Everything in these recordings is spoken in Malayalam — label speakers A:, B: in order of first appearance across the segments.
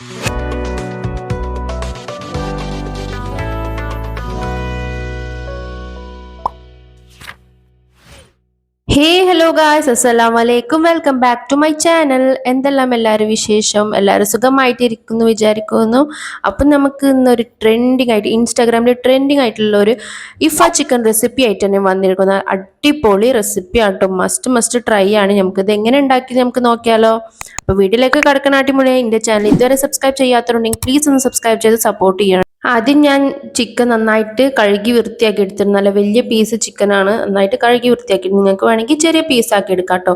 A: ഹേ ഹലോ ഗായ്സ്, അസ്സലാമു അലൈക്കും. Welcome back to my channel. എന്തെല്ലാം എല്ലാവരും വിശേഷം? എല്ലാവരും സുഖമായിട്ടിരിക്കുന്നു വിചാരിക്കുന്നു. അപ്പം നമുക്ക് ഇന്നൊരു ട്രെൻഡിങ് ആയിട്ട് ഇൻസ്റ്റാഗ്രാമിൽ ട്രെൻഡിങ് ആയിട്ടുള്ള ഒരു ഇഫ ചിക്കൻ റെസിപ്പി ആയിട്ട് തന്നെ വന്നിരിക്കുന്നത്. അടിപൊളി റെസിപ്പി ആട്ടോ, മസ്റ്റ് ട്രൈ ആണ്. നമുക്കിത് എങ്ങനെ ഉണ്ടാക്കി നമുക്ക് നോക്കിയാലോ. അപ്പോൾ വീട്ടിലേക്ക് കടക്കനാട്ടി മുന്നേ എൻ്റെ ചാനൽ ഇതുവരെ സബ്സ്ക്രൈബ് ചെയ്യാത്തതുണ്ടെങ്കിൽ പ്ലീസ് ഒന്ന് സബ്സ്ക്രൈബ് ചെയ്ത് സപ്പോർട്ട് ചെയ്യണം. ആദ്യം ഞാൻ ചിക്കൻ നന്നായിട്ട് കഴുകി വൃത്തിയാക്കി എടുത്തിരുന്നു. നല്ല വലിയ പീസ് ചിക്കനാണ്, നന്നായിട്ട് കഴുകി വൃത്തിയാക്കി. നിങ്ങൾക്ക് വേണമെങ്കിൽ ചെറിയ പീസാക്കി എടുക്കാം കേട്ടോ.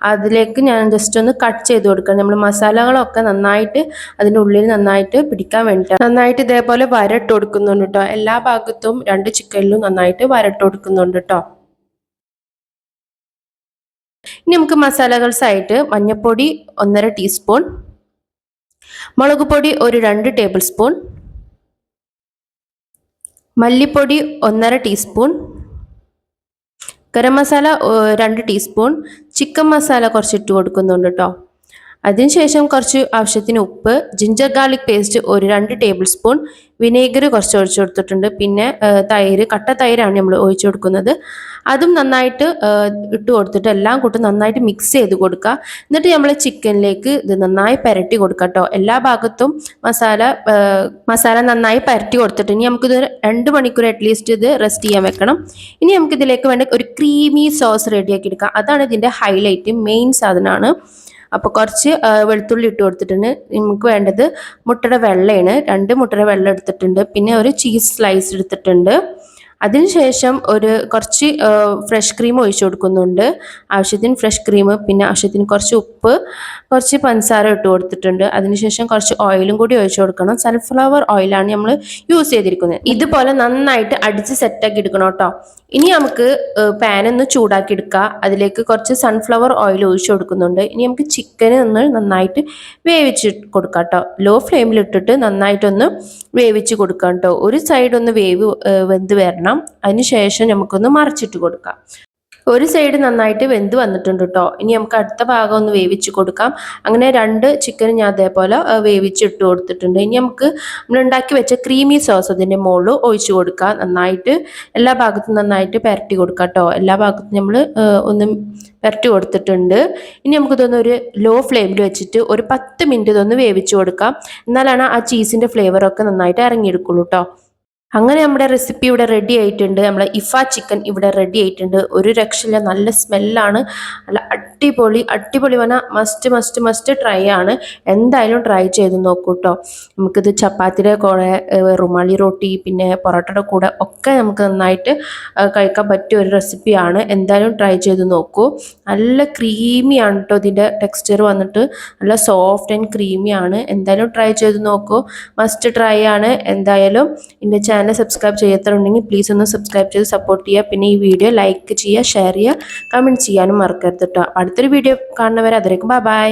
A: അതിലേക്ക് ഞാൻ ജസ്റ്റ് ഒന്ന് കട്ട് ചെയ്ത് കൊടുക്കാം. നമ്മൾ മസാലകളൊക്കെ നന്നായിട്ട് അതിൻ്റെ ഉള്ളിൽ നന്നായിട്ട് പിടിക്കാൻ വേണ്ടിയിട്ട് നന്നായിട്ട് ഇതേപോലെ വരട്ട് കൊടുക്കുന്നുണ്ട് കേട്ടോ. എല്ലാ ഭാഗത്തും രണ്ട് ചിക്കനിലും നന്നായിട്ട് വരട്ട് കൊടുക്കുന്നുണ്ട് കേട്ടോ. ഇനി നമുക്ക് മസാലകൾസായിട്ട് മഞ്ഞൾപ്പൊടി 1.5 ടീസ്പൂൺ, മുളക് പൊടി ഒരു 2 ടേബിൾ സ്പൂൺ, മല്ലിപ്പൊടി 1.5 teaspoon, garam masala 2 teaspoon, chicken masala കുറച്ച് ഇട്ട് കൊടുക്കുന്നുണ്ട് കേട്ടോ. അതിനുശേഷം കുറച്ച് ആവശ്യത്തിന് ഉപ്പ്, ജിഞ്ചർ ഗാർലിക് പേസ്റ്റ് ഒരു 2 ടേബിൾ സ്പൂൺ, വിനേഗർ കുറച്ച് ഒഴിച്ചു കൊടുത്തിട്ടുണ്ട്. പിന്നെ തൈര്, കട്ട തൈരാണ് നമ്മൾ ഒഴിച്ചു കൊടുക്കുന്നത്. അതും നന്നായിട്ട് ഇട്ട് കൊടുത്തിട്ട് എല്ലാം കൂട്ടി നന്നായിട്ട് മിക്സ് ചെയ്ത് കൊടുക്കുക. എന്നിട്ട് നമ്മൾ ചിക്കനിലേക്ക് ഇത് നന്നായി പുരട്ടി കൊടുക്കുക കേട്ടോ. എല്ലാ ഭാഗത്തും മസാല നന്നായി പുരട്ടി കൊടുത്തിട്ട് ഇനി നമുക്കിത് 2 മണിക്കൂർ അറ്റ്ലീസ്റ്റ് ഇത് റെസ്റ്റ് ചെയ്യാൻ വെക്കണം. ഇനി നമുക്കിതിലേക്ക് വേണ്ട ഒരു ക്രീമി സോസ് റെഡിയാക്കി എടുക്കാം. അതാണ് ഇതിൻ്റെ ഹൈലൈറ്റ്, മെയിൻ സാധനമാണ്. അപ്പോൾ കുറച്ച് വെളുത്തുള്ളി ഇട്ട് കൊടുത്തിട്ടുണ്ട്. നമുക്ക് വേണ്ടത് മുട്ടയുടെ വെള്ളയാണ്, 2 മുട്ടയുടെ വെള്ളം എടുത്തിട്ടുണ്ട്. പിന്നെ ഒരു ചീസ് സ്ലൈസ് എടുത്തിട്ടുണ്ട്. അതിനുശേഷം കുറച്ച് ഫ്രഷ് ക്രീം ഒഴിച്ചു കൊടുക്കുന്നുണ്ട്, ആവശ്യത്തിന് ഫ്രഷ് ക്രീം. പിന്നെ ആവശ്യത്തിന് കുറച്ച് ഉപ്പ്, കുറച്ച് പഞ്ചസാര ഇട്ട് കൊടുത്തിട്ടുണ്ട്. അതിനുശേഷം കുറച്ച് ഓയിലും കൂടി ഒഴിച്ചു കൊടുക്കണം. സൺഫ്ലവർ ഓയിലാണ് നമ്മൾ യൂസ് ചെയ്തിരിക്കുന്നത്. ഇതുപോലെ നന്നായിട്ട് അടിച്ച് സെറ്റാക്കി എടുക്കണം കേട്ടോ. ഇനി നമുക്ക് പാനൊന്ന് ചൂടാക്കി എടുക്കുക. അതിലേക്ക് കുറച്ച് സൺഫ്ലവർ ഓയിൽ ഒഴിച്ചു കൊടുക്കുന്നുണ്ട്. ഇനി നമുക്ക് ചിക്കന് ഒന്ന് നന്നായിട്ട് വേവിച്ച് കൊടുക്കാം കേട്ടോ. ലോ ഫ്ലെയിമിൽ ഇട്ടിട്ട് നന്നായിട്ടൊന്ന് വേവിച്ച് കൊടുക്കാം കേട്ടോ. ഒരു സൈഡ് ഒന്ന് വെന്ത് വരണം. അതിനുശേഷം നമുക്കൊന്ന് മറിച്ചിട്ട് കൊടുക്കാം. ഒരു സൈഡ് നന്നായിട്ട് വെന്ത് വന്നിട്ടുണ്ട് കേട്ടോ. ഇനി നമുക്ക് അടുത്ത ഭാഗം ഒന്ന് വേവിച്ച് കൊടുക്കാം. അങ്ങനെ 2 ചിക്കൻ ഞാൻ അതേപോലെ വേവിച്ചിട്ട് കൊടുത്തിട്ടുണ്ട്. ഇനി നമുക്ക് നമ്മൾ ഉണ്ടാക്കി വെച്ച ക്രീമി സോസ് അതിൻ്റെ മുകളിൽ ഒഴിച്ചു കൊടുക്കാം. നന്നായിട്ട് എല്ലാ ഭാഗത്തും നന്നായിട്ട് പുരട്ടി കൊടുക്കാം കേട്ടോ. എല്ലാ ഭാഗത്തും നമ്മൾ ഒന്ന് പുരട്ടി കൊടുത്തിട്ടുണ്ട്. ഇനി നമുക്കിതൊന്ന് ഒരു ലോ ഫ്ലെയിമിൽ വെച്ചിട്ട് ഒരു 10 മിനിറ്റ് ഇതൊന്ന് വേവിച്ച് കൊടുക്കാം. എന്നാലാണ് ആ ചീസിൻ്റെ ഫ്ലേവറൊക്കെ നന്നായിട്ട് ഇറങ്ങിയെടുക്കുള്ളൂ കേട്ടോ. അങ്ങനെ നമ്മുടെ റെസിപ്പി ഇവിടെ റെഡി ആയിട്ടുണ്ട്. നമ്മളെ ഇഫ ചിക്കൻ ഇവിടെ റെഡി ആയിട്ടുണ്ട്. ഒരു രക്ഷയില്ല, നല്ല സ്മെല്ലാണ്, നല്ല അടിപൊളി പറഞ്ഞാൽ മസ്റ്റ് ട്രൈ ആണ്. എന്തായാലും ട്രൈ ചെയ്ത് നോക്കൂ കേട്ടോ. നമുക്കിത് ചപ്പാത്തിയുടെ കൂടെ, റുമാലി റൊട്ടി, പിന്നെ പൊറോട്ടയുടെ കൂടെ ഒക്കെ നമുക്ക് നന്നായിട്ട് കഴിക്കാൻ പറ്റിയ ഒരു റെസിപ്പിയാണ്. എന്തായാലും ട്രൈ ചെയ്ത് നോക്കൂ. നല്ല ക്രീമിയാണ് കേട്ടോ. ഇതിൻ്റെ ടെക്സ്ചർ വന്നിട്ട് നല്ല സോഫ്റ്റ് ആൻഡ് ക്രീമിയാണ്. എന്തായാലും ട്രൈ ചെയ്ത് നോക്കൂ, മസ്റ്റ് ട്രൈ ആണ്. എന്തായാലും എൻ്റെ ചാനൽ സബ്സ്ക്രൈബ് ചെയ്യാത്തതുണ്ടെങ്കിൽ പ്ലീസ് ഒന്ന് സബ്സ്ക്രൈബ് ചെയ്ത് സപ്പോർട്ട് ചെയ്യുക. പിന്നെ ഈ വീഡിയോ ലൈക്ക് ചെയ്യുക, ഷെയർ ചെയ്യുക, കമൻറ്റ് ചെയ്യാനും മറക്കരുത് കേട്ടോ. അടുത്തൊരു വീഡിയോ കാണുന്നവരെ അതിലേക്കും ബൈ.